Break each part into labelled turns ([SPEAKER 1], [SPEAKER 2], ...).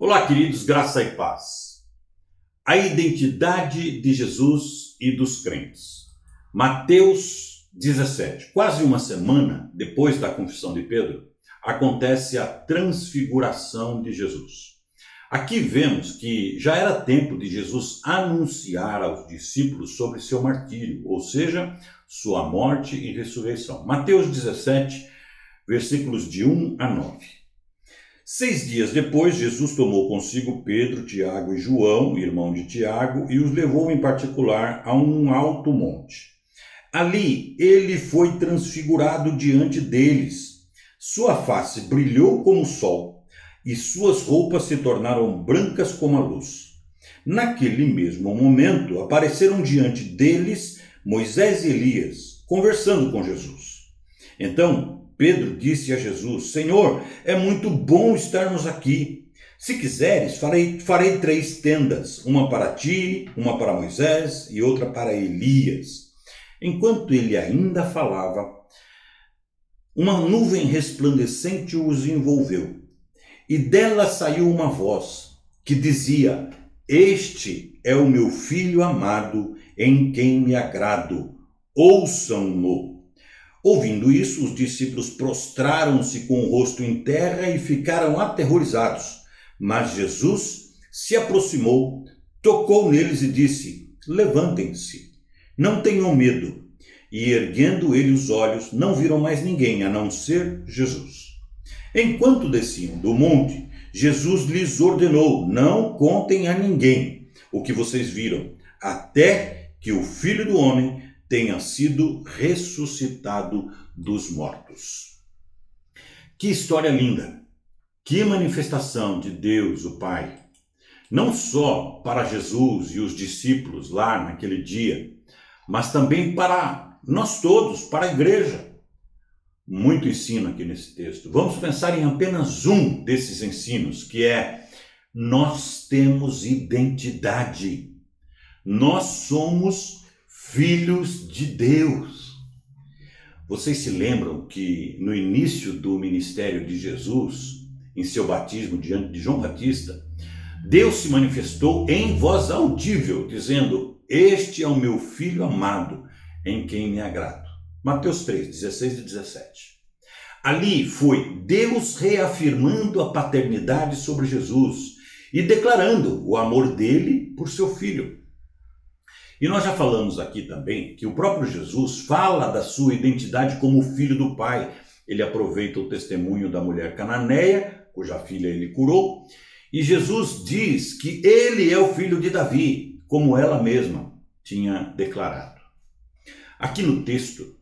[SPEAKER 1] Olá, queridos, graça e paz. A identidade de Jesus e dos crentes. Mateus 17. Quase uma semana depois da confissão de Pedro, acontece a transfiguração de Jesus. Aqui vemos que já era tempo de Jesus anunciar aos discípulos sobre seu martírio, ou seja, sua morte e ressurreição. Mateus 17, versículos de 1 a 9. 6 dias depois, Jesus tomou consigo Pedro, Tiago e João, irmão de Tiago, e os levou em particular a um alto monte. Ali ele foi transfigurado diante deles. Sua face brilhou como o sol, e suas roupas se tornaram brancas como a luz. Naquele mesmo momento, apareceram diante deles Moisés e Elias, conversando com Jesus. Então, Pedro disse a Jesus: Senhor, é muito bom estarmos aqui. Se quiseres, farei 3 tendas, uma para ti, uma para Moisés e outra para Elias. Enquanto ele ainda falava, uma nuvem resplandecente os envolveu, e dela saiu uma voz que dizia: Este é o meu filho amado, em quem me agrado. Ouçam-no. Ouvindo isso, os discípulos prostraram-se com o rosto em terra e ficaram aterrorizados. Mas Jesus se aproximou, tocou neles e disse: Levantem-se, não tenham medo. E erguendo ele os olhos, não viram mais ninguém, a não ser Jesus. Enquanto desciam do monte, Jesus lhes ordenou: Não contem a ninguém o que vocês viram, até que o Filho do Homem tenha sido ressuscitado dos mortos. Que história linda! Que manifestação de Deus, o Pai! Não só para Jesus e os discípulos lá naquele dia, mas também para nós todos, para a igreja. Muito ensino aqui nesse texto. Vamos pensar em apenas um desses ensinos, que é: nós temos identidade. Nós somos filhos de Deus. Vocês se lembram que no início do ministério de Jesus, em seu batismo diante de João Batista, Deus se manifestou em voz audível, dizendo: Este é o meu filho amado, em quem me agrado. Mateus 3, 16 e 17. Ali foi Deus reafirmando a paternidade sobre Jesus e declarando o amor dele por seu filho. E nós já falamos aqui também que o próprio Jesus fala da sua identidade como filho do Pai. Ele aproveita o testemunho da mulher cananeia, cuja filha ele curou, e Jesus diz que ele é o filho de Davi, como ela mesma tinha declarado. Aqui no texto,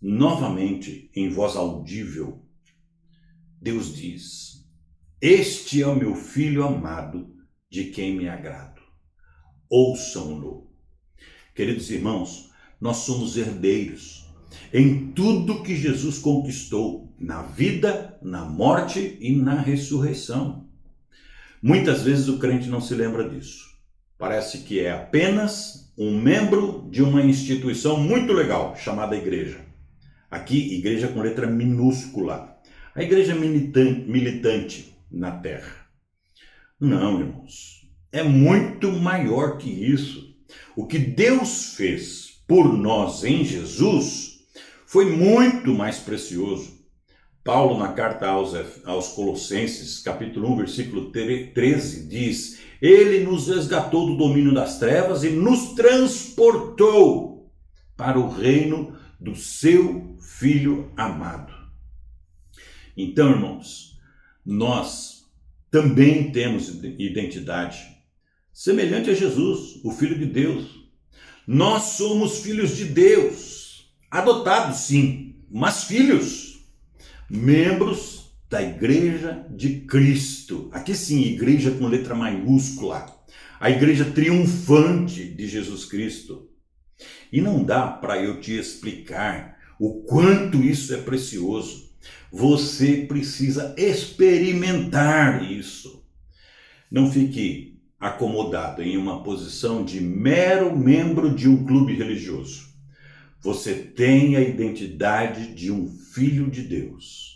[SPEAKER 1] novamente em voz audível, Deus diz: Este é o meu filho amado, de quem me agrado. Ouçam-no. Queridos irmãos, nós somos herdeiros em tudo que Jesus conquistou, na vida, na morte e na ressurreição. Muitas vezes o crente não se lembra disso. Parece que é apenas um membro de uma instituição muito legal, chamada igreja. Aqui, igreja com letra minúscula. A igreja militante na terra. Não, irmãos, é muito maior que isso. O que Deus fez por nós em Jesus foi muito mais precioso. Paulo, na carta aos Colossenses, capítulo 1, versículo 13, diz: Ele nos resgatou do domínio das trevas e nos transportou para o reino do seu Filho amado. Então, irmãos, nós também temos identidade semelhante a Jesus, o Filho de Deus. Nós somos filhos de Deus, adotados sim, mas filhos, membros da Igreja de Cristo. Aqui sim, igreja com letra maiúscula, a igreja triunfante de Jesus Cristo. E não dá para eu te explicar o quanto isso é precioso. Você precisa experimentar isso. Não fique acomodado em uma posição de mero membro de um clube religioso. Você tem a identidade de um filho de Deus.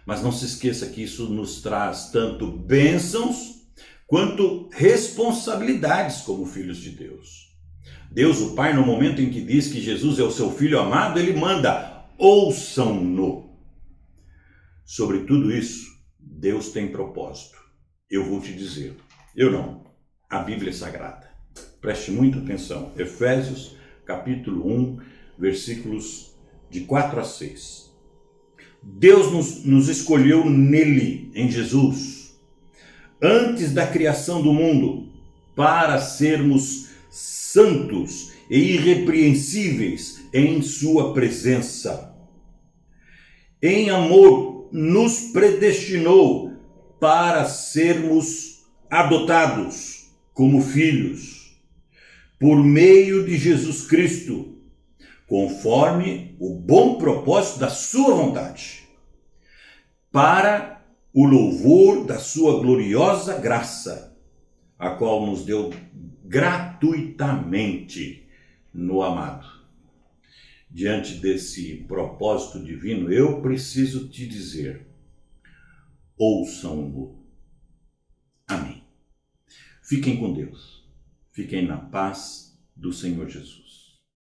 [SPEAKER 1] Mas não se esqueça que isso nos traz tanto bênçãos quanto responsabilidades como filhos de Deus. Deus, o Pai, no momento em que diz que Jesus é o seu Filho amado, ele manda: ouçam-no. Sobre tudo isso, Deus tem propósito. Eu vou te dizer. Eu não. A Bíblia é Sagrada. Preste muita atenção. Efésios, capítulo 1, versículos de 4 a 6. Deus nos escolheu nele, em Jesus, antes da criação do mundo, para sermos santos e irrepreensíveis em sua presença. Em amor, nos predestinou para sermos adotados como filhos, por meio de Jesus Cristo, conforme o bom propósito da sua vontade, para o louvor da sua gloriosa graça, a qual nos deu gratuitamente no amado. Diante desse propósito divino, eu preciso te dizer: ouçam-no. Amém. Fiquem com Deus. Fiquem na paz do Senhor Jesus.